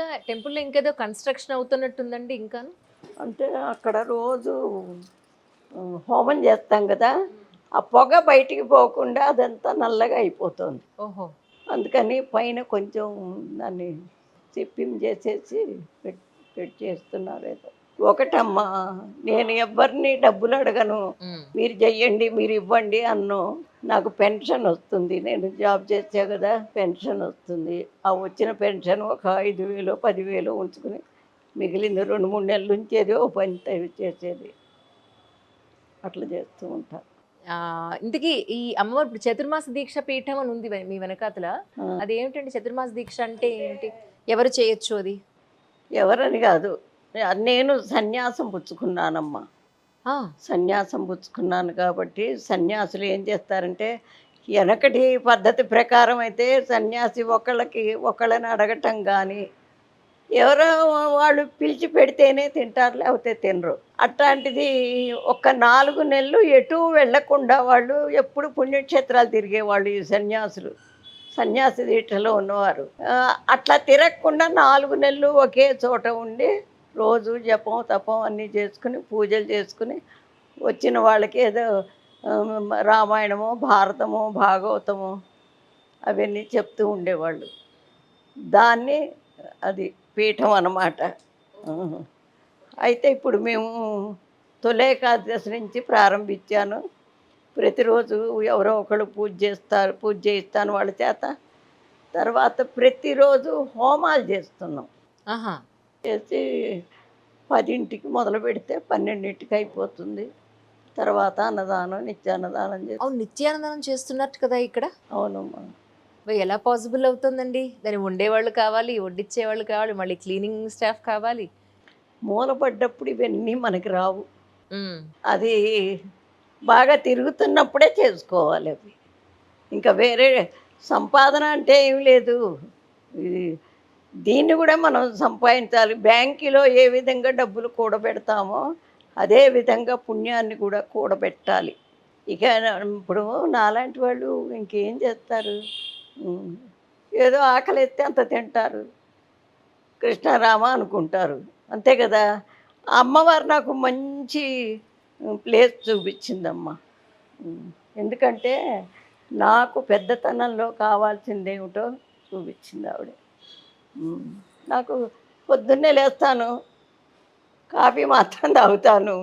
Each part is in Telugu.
ఇంకా టెంపుల్‌లో ఇంకేదో కన్‌స్ట్రక్షన్ అవుతున్నట్టుందండి ఇంకాను? అంటే అక్కడ రోజు హోమం చేస్తాం కదా! ఆ పొగ బయటికి పోకుండా అదంతా నల్లగా అయిపోతుంది. ఓహో! అందుకని పైన కొంచెం దాన్ని చేసేసి పెట్ పెట్టి చేస్తున్నారేదో. ఒకటమ్మా, నేను ఎవ్వరిని డబ్బులు అడగను. హ్మ్. మీరు చెయ్యండి, మీరు ఇవ్వండి అనను. నాకు పెన్షన్ వస్తుంది. నేను జాబ్ చేసా కదా! పెన్షన్ వస్తుంది. ఆ వచ్చిన పెన్షన్ ఒక 5,000, 10,000 ఉంచుకుని మిగిలింది 2, 3 నెలలు ఉంచేది ఓ పని చేసేది. అట్లా చేస్తూ ఉంటా. ఇంతకీ ఈ అమ్మవారు ఇప్పుడు చతుర్మాస దీక్ష పీఠం అని ఉంది మీ వెనకాతల. ఆ! అదేమిటండి చతుర్మాస దీక్ష అంటే ఏంటి? ఎవరు చేయొచ్చు అది? ఎవరని కాదు. నేను సన్యాసం పుచ్చుకున్నానమ్మా. ఆ! సన్యాసం పుచ్చుకున్నాను కాబట్టి సన్యాసులు ఏం చేస్తారంటే, వెనకటి పద్ధతి ప్రకారం అయితే సన్యాసి ఒకళ్ళని అడగటం కానీ, ఎవరో వాళ్ళు పిలిచి పెడితేనే తింటారు, లేకపోతే తినరు. అట్లాంటిది ఒక 4 నెలలు ఎటూ వెళ్ళకుండా వాళ్ళు ఎప్పుడు పుణ్యక్షేత్రాలు తిరిగేవాళ్ళు ఈ సన్యాసులు. సన్యాసి దీక్షలో ఉన్నవారు. అట్లా తిరగకుండా 4 నెలలు ఒకే చోట ఉండి, రోజు జపం, తపం అన్నీ చేసుకుని, పూజలు చేసుకుని, వచ్చిన వాళ్ళకి ఏదో రామాయణమో, భారతమో, భాగవతమో అవన్నీ చెప్తూ ఉండేవాళ్ళు. దాన్ని అది పీఠం అన్నమాట. ఆహా! అయితే ఇప్పుడు మేము తొలేకాదశి నుంచి ప్రారంభించాను. ప్రతిరోజు ఎవరో ఒకళ్ళు పూజ చేయిస్తాను వాళ్ళ చేత. తర్వాత ప్రతిరోజు హోమాలు చేస్తున్నాం. ఆహా! చేసి 10కి మొదలుపెడితే 12కి అయిపోతుంది. తర్వాత అన్నదానం, నిత్యాన్నదానం అవును. నిత్యాన్నదానం చేస్తున్నట్టు కదా ఇక్కడ? అవునమ్మా. మరి ఎలా పాసిబుల్ అవుతుందండి? దాన్ని వండేవాళ్ళు కావాలి, వడ్డిచ్చేవాళ్ళు కావాలి, మళ్ళీ క్లీనింగ్ స్టాఫ్ కావాలి. మూలపడ్డప్పుడు ఇవన్నీ మనకి రావు. హ్మ్. అది బాగా తిరుగుతున్నప్పుడే చేసుకోవాలవి. ఇంకా వేరే సంపాదన అంటే ఏమి లేదు. ఇది దీన్ని గూడా మనం సంపాదించాలి. బ్యాంకులో ఏ విధంగా డబ్బులు కూడబెడతామో, అదే విధంగా పుణ్యాన్ని కూడా కూడబెట్టాలి. ఇక ఇప్పుడు నాలాంటి వాళ్ళు ఇంకేం చేస్తారు? హ్మ్. ఏదో ఆకలేస్తే అంత తింటారు. కృష్ణారామ అనుకుంటారు. అంతే కదా! ఆ అమ్మవారు నాకు మంచి ప్లేస్ చూపించిందమ్మ. హ్మ్. ఎందుకంటే నాకు పెద్దతనంలో కావాల్సిందేమిటో చూపించిందావిడ. హ్మ్. నాకు పొద్దున్నే లేస్తాను. కాఫీ మాత్రం తాగుతాను.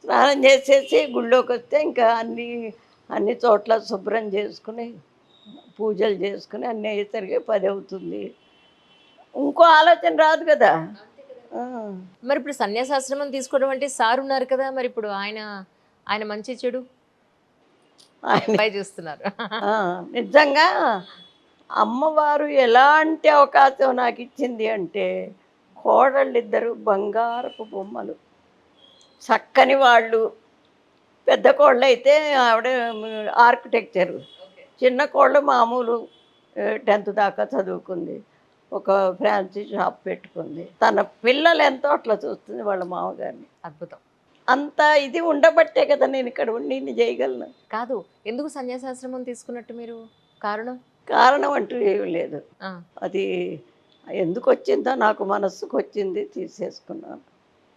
స్నానం చేసేసి గుళ్ళోకొస్తే ఇంకా అన్ని చోట్ల శుభ్రం చేసుకుని, పూజలు చేసుకుని అన్నీ అయ్యేసరికి 10 అవుతుంది. ఇంకో ఆలోచన రాదు గదా! ఆ! మరిప్పుడు సన్యాసాశ్రమం తీసుకోవడం అంటే సారున్నారు కదా! మరిప్పుడు ఆయన మంచి చెడు ఆయన అబ్బాయి చూస్తున్నారు. ఆ! నిజంగా అమ్మవారు ఎలాంటి అవకాశం నాకిచ్చింది అంటే, కోడళ్ళిద్దరూ బంగారపు బొమ్మలు. చక్కని వాళ్ళు. పెద్ద కోడలైతే ఆవిడ ఆర్కిటెక్చరు. చిన్న కోడలు మామూలు 10థ్ దాకా చదువుకుంది. ఒక ఫ్యాన్సీ షాప్ పెట్టుకుంది. తన పిల్లలెంతో అట్లా చూస్తుంది వాళ్ళ మామగారిని. అద్భుతం. అంత ఇది ఉండబట్టే కదా నేనిక్కడ ఉండి ఇన్ని చేయగలను. కాదు. ఎందుకు సన్యాసాశ్రమం తీసుకున్నట్టు మీరు? కారణం? కారణం అంటూ ఏమి లేదు. ఆ! అది ఎందుకొచ్చిందో నాకు మనస్సుకొచ్చింది తీసేసుకున్నాను.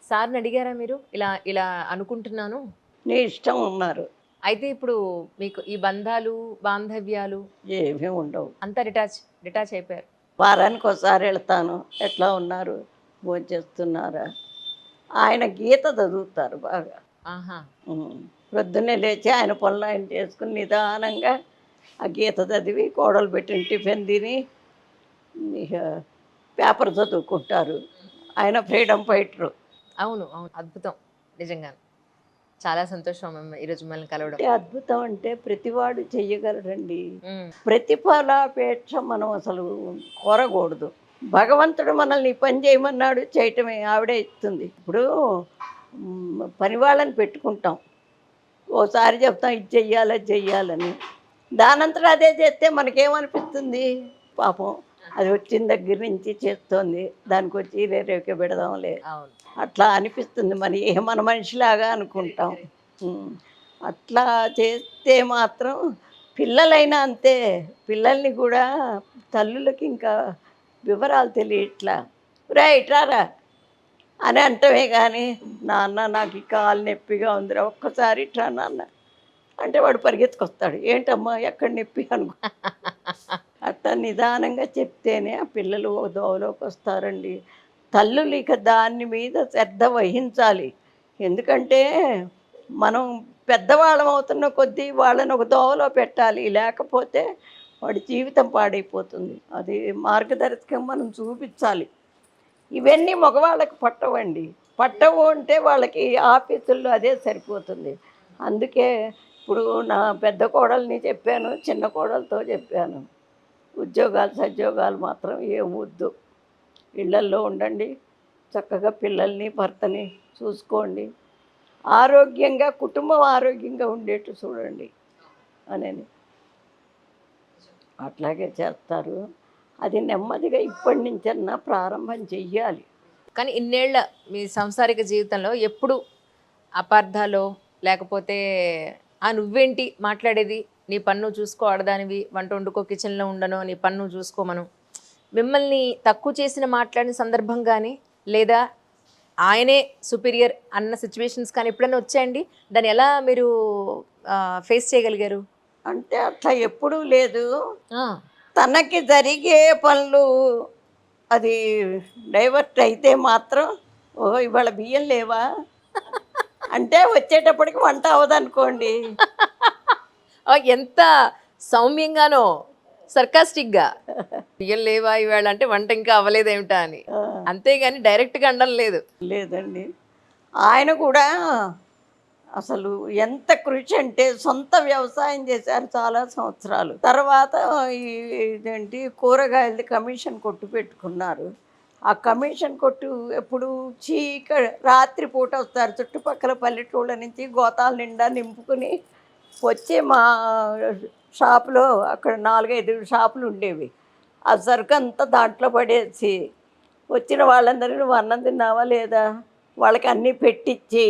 సార్‌ని అడిగారా మీరు? ఇలా ఇలా అనుకుంటున్నాను. నీ ఇష్టం అన్నారు. అయితే ఇప్పుడు మీకు ఈ బంధాలు, బాంధవ్యాలు ఏమీ ఉండవు. అంతా డిటాచ్ అయిపోయారు. వారానికోసారి ఎళ్తాను. ఎట్లా ఉన్నారు? భోంచేస్తున్నారా? ఆయన గీత చదువుతారు బాగా. ఆహా! హ్మ్. ప్రొద్దున్నే లేచి ఆయన పనులు ఆయన చేసుకొని నిదానంగా ఆ గీత చదివి, కోడలు పెట్టిన టిఫిన్ తిని, ఇక పేపర్ చదువుకుంటారు. ఆయన ఫ్రీడమ్ ఫైటరు. అవును. అవును. అద్భుతం. నిజంగానే. చాలా సంతోషం ఈరోజు మిమ్మల్ని కలవడం. అంటే అద్భుతం అంటే ప్రతివాడు చెయ్యగలడండి. హ్మ్. ప్రతిఫలాపేక్ష మనం అసలు కోరకూడదు. భగవంతుడు మనల్ని ఈ పని చేయమన్నాడు, చేయటమే ఆవిడే ఇస్తుంది. ఇప్పుడు పని వాళ్ళని పెట్టుకుంటాం. ఓసారి చెప్తాం ఇది చెయ్యాలి, అది చెయ్యాలని. దానంతట అదే చేస్తే మనకేమనిపిస్తుంది? పాపం అది వచ్చిన దగ్గర నుంచి చేస్తోంది. దానికొచ్చి రేరేకే పెడదాంలే. అవును. అట్లా అనిపిస్తుంది. మన మనిషిలాగా అనుకుంటాం. హ్మ్. అట్లా చేస్తే మాత్రం పిల్లలైనా అంతే. పిల్లల్ని కూడా తల్లులకి ఇంకా వివరాలు తెలియట్లా. ఇట్రారా అని అంటమే కానీ, నాన్న నాకు ఈ కాలు నొప్పిగా ఉందిరా ఒక్కసారి ఇట్రా నాన్న అంటే వాడు పరిగెత్తుకొస్తాడు. ఏంటమ్మా ఎక్కడ నొప్పి అనుకో. అట్లా నిదానంగా చెప్తేనే ఆ పిల్లలు ఒక దోవలోకి వస్తారండి. తల్లులు ఇక దాని మీద శ్రద్ధ వహించాలి. ఎందుకంటే మనం పెద్దవాళ్ళం అవుతున్న కొద్దీ వాళ్ళని ఒక దోవలో పెట్టాలి. లేకపోతే వాడి జీవితం పాడైపోతుంది. అది మార్గదర్శకం మనం చూపించాలి. ఇవన్నీ మగవాళ్ళకి పట్టవండి. పట్టవు అంటే వాళ్ళకి ఆఫీసుల్లో అదే సరిపోతుంది. అందుకే ఇప్పుడు నా పెద్ద కోడల్ని చెప్పాను, చిన్న కోడలతో చెప్పాను. ఉద్యోగాలు సద్యోగాలు మాత్రం ఏం వద్దు. ఇళ్ళల్లో ఉండండి, చక్కగా పిల్లల్ని భర్తని చూసుకోండి, ఆరోగ్యంగా కుటుంబం ఆరోగ్యంగా ఉండేట్టు చూడండి అని అట్లాగే చేస్తారు. అది నెమ్మదిగా ఇప్పటి నుంచన్నా ప్రారంభం చెయ్యాలి. కానీ ఇన్నేళ్ల మీ సంసారిక జీవితంలో ఎప్పుడు అపార్థాలో లేకపోతే నువ్వేంటి మాట్లాడేది, నీ పన్ను చూసుకో ఆడదానివి, వంట వండుకో, కిచెన్లో ఉండను, నీ పన్ను చూసుకోమను, మిమ్మల్ని తక్కువ చేసిన మాట్లాడిన సందర్భం కానీ లేదా ఆయనే సుపీరియర్ అన్న సిచ్యువేషన్స్ కానీ ఎప్పుడైనా వచ్చాయండి? దాన్ని ఎలా మీరు ఫేస్ చేయగలిగారు? అంటే అట్లా ఎప్పుడూ లేదు. తనకి జరిగే పనులు అది డైవర్ట్ అయితే మాత్రం ఇవాళ బియ్యం లేవా అంటే వచ్చేటప్పటికి వంట అవ్వదనుకోండి. ఎంత సౌమ్యంగానో సర్కాస్టిక్గా బియ్యం లేవా ఇవాళ అంటే వంట ఇంకా అవ్వలేదేమిటా అని, అంతేగాని డైరెక్ట్గా అనడం లేదు. లేదండి. ఆయన కూడా అసలు ఎంత కృషి అంటే సొంత వ్యవసాయం చేశారు చాలా సంవత్సరాలు. తర్వాత ఇదేంటి కూరగాయలది కమిషన్ కొట్టు పెట్టుకున్నారు. ఆ కమిషన్ కొట్టు ఎప్పుడు రాత్రిపూట వస్తారు. చుట్టుపక్కల పల్లెటూళ్ళ నుంచి గోతాల నిండా నింపుకుని వచ్చి మా షాపులో అక్కడ 4-5 షాపులు ఉండేవి. ఆ సరుకు అంతా దాంట్లో పడేసి వచ్చిన వాళ్ళందరినీ నువ్వు అన్నం తిన్నావా లేదా వాళ్ళకి అన్నీ పెట్టించి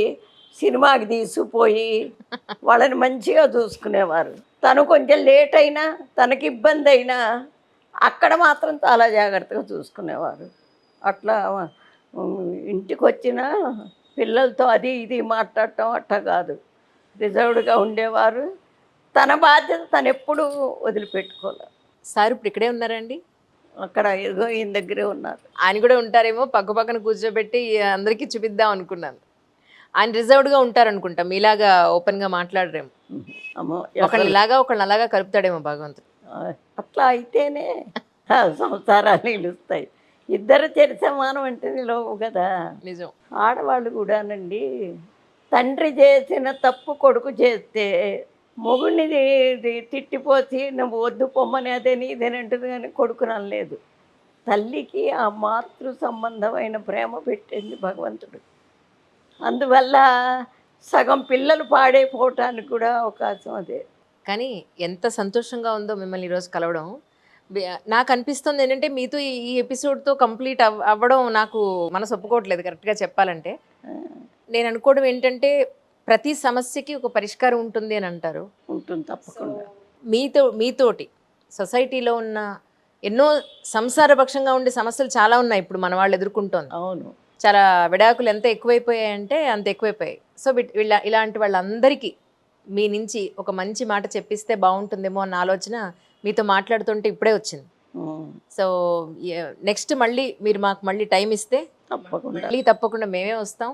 సినిమాకి తీసుకుపోయి వాళ్ళని మంచిగా చూసుకునేవారు. తను కొంచెం లేట్ అయినా తనకి ఇబ్బంది అయినా అక్కడ మాత్రం చాలా జాగ్రత్తగా చూసుకునేవారు. అట్లా ఇంటికి వచ్చిన పిల్లలతో అది ఇది మాట్లాడటం అట్లా కాదు, రిజర్వ్డ్గా ఉండేవారు. తన బాధ్యత తను ఎప్పుడూ వదిలిపెట్టుకోలేదు. సార్ ఇప్పుడు ఇక్కడే ఉన్నారండి? అక్కడ ఏదో ఈయన దగ్గరే ఉన్నారు. ఆయన కూడా ఉంటారేమో, పక్క పక్కన కూర్చోబెట్టి అందరికీ చూపిద్దాం అనుకున్నాను. ఆయన రిజర్వ్డ్గా ఉంటారనుకుంటా, మీలాగా ఓపెన్గా మాట్లాడరేమో. ఒకళ్ళని అలాగా కలుపుతాడేమో భగవంతుడు. అట్లా అయితేనే సంసారాలు నిలుస్తాయి. ఇద్దరు చెరి సమానం అంటే నిలవు కదా. నిజం. ఆడవాళ్ళు కూడానండి, తండ్రి చేసిన తప్పు కొడుకు చేస్తే మొగుడిని తిట్టిపోసి నువ్వు వద్దు పొమ్మని అదేని ఇదేనంటుంది కానీ కొడుకుని అనలేదు. తల్లికి ఆ మాతృ సంబంధమైన ప్రేమ పెట్టింది భగవంతుడు. అందువల్ల సగం పిల్లలు పాడైపోవటానికి కూడా అవకాశం అదే. కానీ ఎంత సంతోషంగా ఉందో మిమ్మల్ని ఈరోజు కలవడం. నాకు అనిపిస్తుంది ఏంటంటే మీతో ఈ ఎపిసోడ్తో కంప్లీట్ అవ్వడం నాకు మనసు ఒప్పుకోవట్లేదు కరెక్ట్గా చెప్పాలంటే. నేను అనుకోవడం ఏంటంటే ప్రతి సమస్యకి ఒక పరిష్కారం ఉంటుంది అని అంటారు. ఉంటుంది తప్పకుండా. మీతోటి సొసైటీలో ఉన్న ఎన్నో సంసారపక్షంగా ఉండే సమస్యలు చాలా ఉన్నాయి ఇప్పుడు మన వాళ్ళు ఎదుర్కొంటోంది. అవును, చాలా విడాకులు ఎంత ఎక్కువైపోయాయంటే అంత ఎక్కువైపోయాయి. సో ఇలాంటి వాళ్ళందరికీ మీ నుంచి ఒక మంచి మాట చెప్పిస్తే బాగుంటుందేమో అన్న ఆలోచన మీతో మాట్లాడుతుంటే ఇప్పుడే వచ్చింది. సో నెక్స్ట్ మళ్ళీ మీరు మాకు మళ్ళీ టైం ఇస్తే తప్పకుండా మేమే వస్తాం.